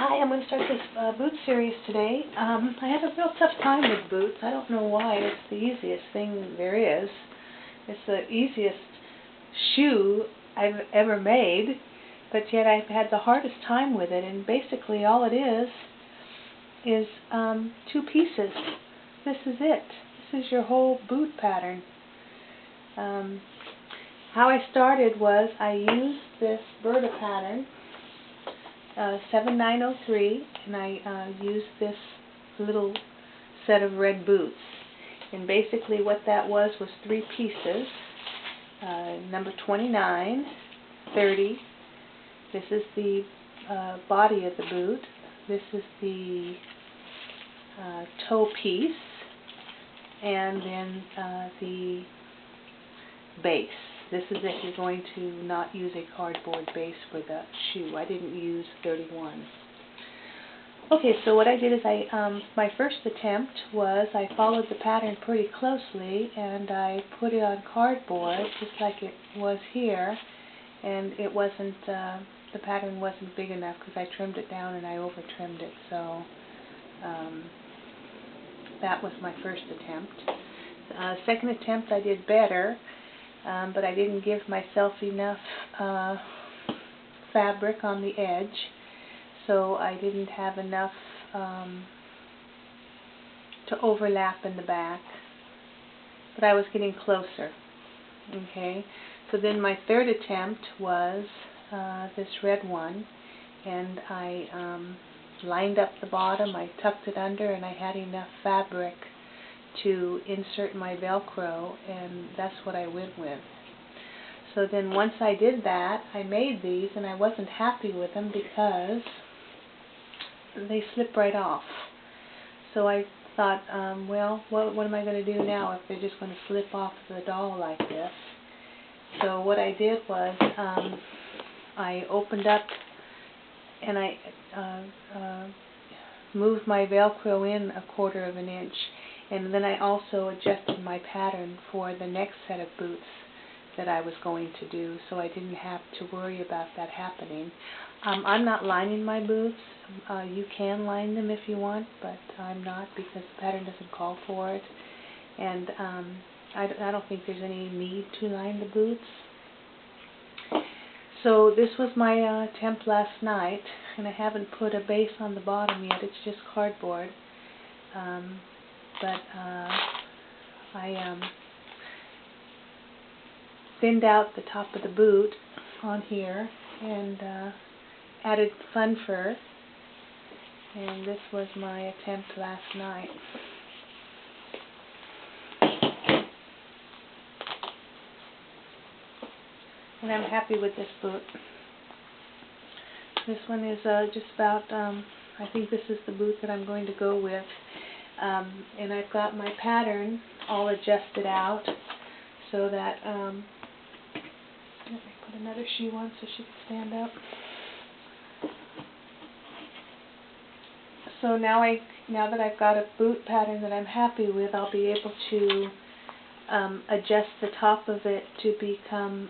Hi, I'm going to start this boot series today. I have a real tough time with boots. I don't know why. It's the easiest thing there is. It's the easiest shoe I've ever made, but yet I've had the hardest time with it. And basically all it is two pieces. This is it. This is your whole boot pattern. How I started was I used this Berta pattern, 7903, and I used this little set of red boots. And basically what that was three pieces, number 29, 30. This is the body of the boot. This is the toe piece, and then the base. This is if you're going to not use a cardboard base for the shoe. I didn't use 31. Okay, so what I did is my first attempt was I followed the pattern pretty closely, and I put it on cardboard just like it was here, and it wasn't, the pattern wasn't big enough because I trimmed it down and I over trimmed it, so that was my first attempt. Second attempt I did better. But I didn't give myself enough fabric on the edge, so I didn't have enough to overlap in the back, but I was getting closer. Okay, so then my third attempt was this red one, and I lined up the bottom, I tucked it under, and I had enough fabric to insert my Velcro, and that's what I went with. So then once I did that, I made these, and I wasn't happy with them because they slip right off. So I thought, well, what am I going to do now if they're just going to slip off the doll like this? So what I did was I opened up and I moved my Velcro in 1/4 of an inch. And then I also adjusted my pattern for the next set of boots that I was going to do, so I didn't have to worry about that happening. I'm not lining my boots. You can line them if you want, but I'm not because the pattern doesn't call for it. And I don't think there's any need to line the boots. So this was my attempt last night, and I haven't put a base on the bottom yet. It's just cardboard. But I thinned out the top of the boot on here and added fun fur, and this was my attempt last night. And I'm happy with this boot. This one is just about, I think this is the boot that I'm going to go with. And I've got my pattern all adjusted out so that, let me put another shoe on so she can stand up. So now that I've got a boot pattern that I'm happy with, I'll be able to adjust the top of it to become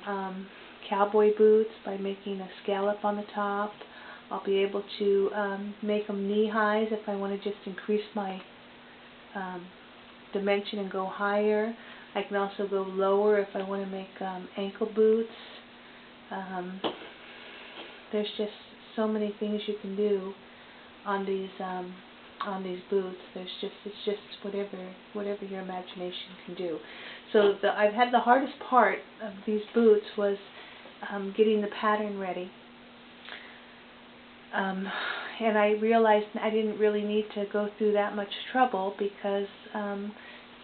cowboy boots by making a scallop on the top. I'll be able to make them knee highs if I want to just increase my dimension and go higher. I can also go lower if I want to make ankle boots. There's just so many things you can do on these boots. It's just whatever your imagination can do. So I've had the hardest part of these boots was getting the pattern ready. And I realized I didn't really need to go through that much trouble because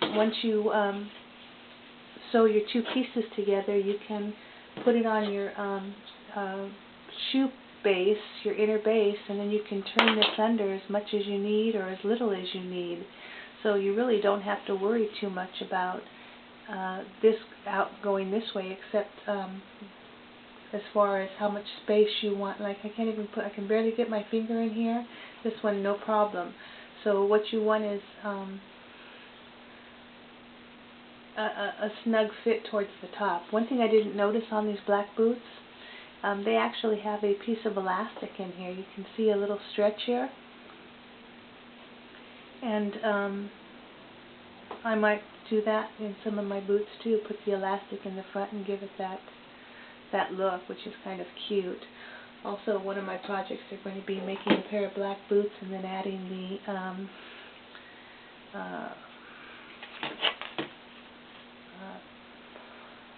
once you sew your two pieces together, you can put it on your shoe base, your inner base, and then you can turn this under as much as you need or as little as you need. So you really don't have to worry too much about this going this way, except as far as how much space you want. Like I can barely get my finger in here. This one, no problem. So what you want is a snug fit towards the top. One thing I didn't notice on these black boots they actually have a piece of elastic in here. You can see a little stretch here. And I might do that in some of my boots too, put the elastic in the front and give it that look, which is kind of cute. Also, one of my projects are going to be making a pair of black boots and then adding the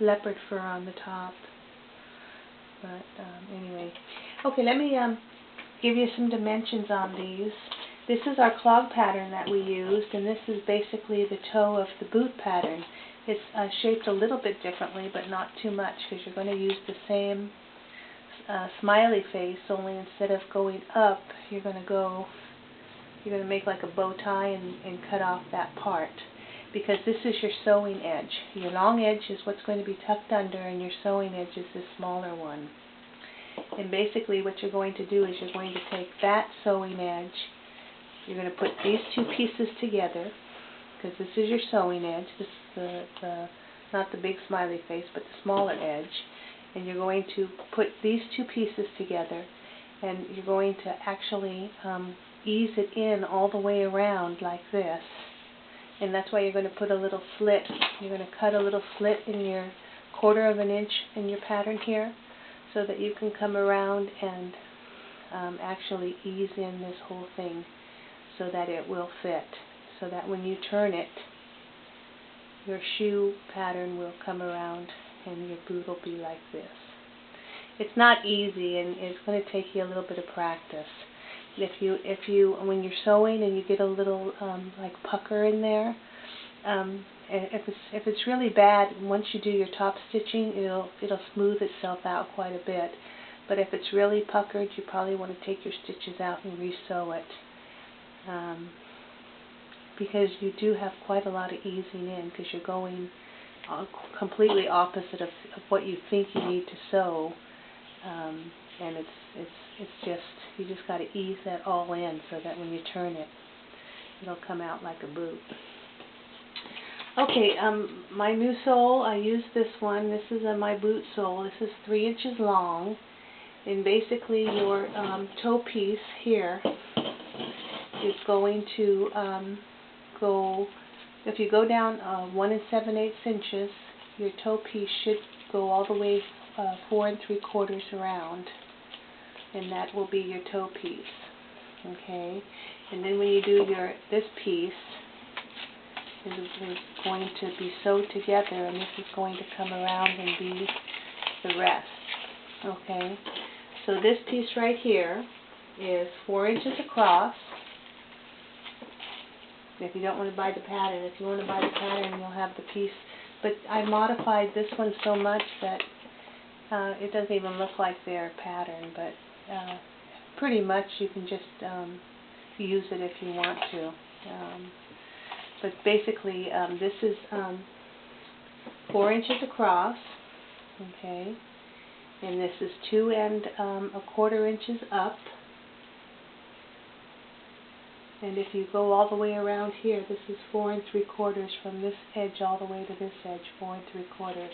leopard fur on the top. But anyway, okay, let me give you some dimensions on these. This is our clog pattern that we used, and this is basically the toe of the boot pattern. It's shaped a little bit differently, but not too much, because you're going to use the same smiley face, only instead of going up, you're going to make like a bow tie and cut off that part, because this is your sewing edge. Your long edge is what's going to be tucked under, and your sewing edge is the smaller one. And basically what you're going to do is you're going to take that sewing edge, you're going to put these two pieces together, because this is your sewing edge. This is not the big smiley face, but the smaller edge. And you're going to put these two pieces together, and you're going to actually ease it in all the way around like this. And that's why you're going to put a little slit. You're going to cut a little slit in your 1/4 of an inch in your pattern here, so that you can come around and actually ease in this whole thing, so that it will fit, so that when you turn it, your shoe pattern will come around and your boot will be like this. It's not easy, and it's going to take you a little bit of practice. If you when you're sewing and you get a little like pucker in there, if it's really bad, once you do your top stitching, it'll smooth itself out quite a bit. But if it's really puckered, you probably want to take your stitches out and re-sew it. Because you do have quite a lot of easing in, because you're going completely opposite of what you think you need to sew, and it's just, you just got to ease that all in, so that when you turn it, it'll come out like a boot. Okay, my new sole, I used this one. This is my boot sole. This is 3 inches long, and basically your toe piece here is going to go, if you go down 1 7/8 inches, your toe piece should go all the way 4 3/4 around, and that will be your toe piece. Okay, and then when you do this piece, it is going to be sewed together, and this is going to come around and be the rest. Okay, so this piece right here is 4 inches across. If you don't want to buy the pattern, if you want to buy the pattern, you'll have the piece. But I modified this one so much that it doesn't even look like their pattern. But pretty much you can just use it if you want to. But basically, this is 4 inches across. Okay, and this is 2 1/4 inches up. And if you go all the way around here, this is 4 3/4 from this edge all the way to this edge, 4 3/4.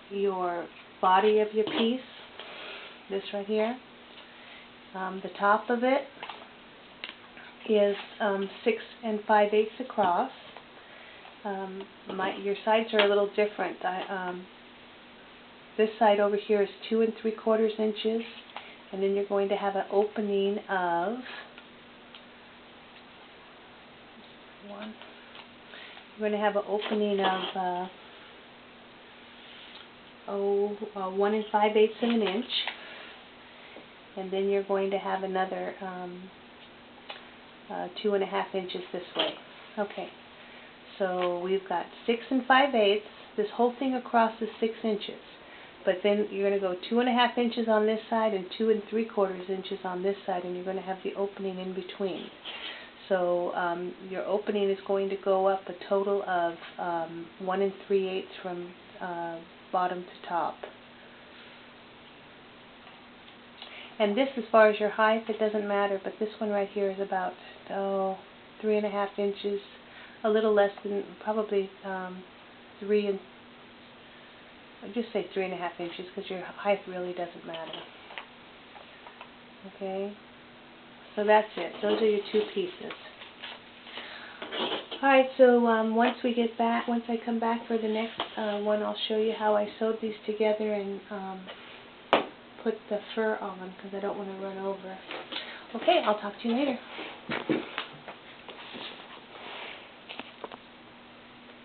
Your body of your piece, this right here, the top of it is 6 5/8 across. Your sides are a little different. This side over here is 2 3/4 inches, and then you're going to have an opening of You're going to have an opening of 1 5/8 of an inch, and then you're going to have another 2 1/2 inches this way. Okay, so we've got 6 5/8. This whole thing across is 6 inches, but then you're going to go 2 1/2 inches on this side and 2 3/4 inches on this side, and you're going to have the opening in between. So your opening is going to go up a total of 1 3/8 from bottom to top. And this, as far as your height, it doesn't matter, but this one right here is about 3 1/2 inches, a little less than, probably 3 I'll just say 3.5 inches because your height really doesn't matter. Okay, so that's it. Those are your 2 pieces. Alright, so once I come back for the next one, I'll show you how I sewed these together and put the fur on because I don't want to run over. Okay, I'll talk to you later.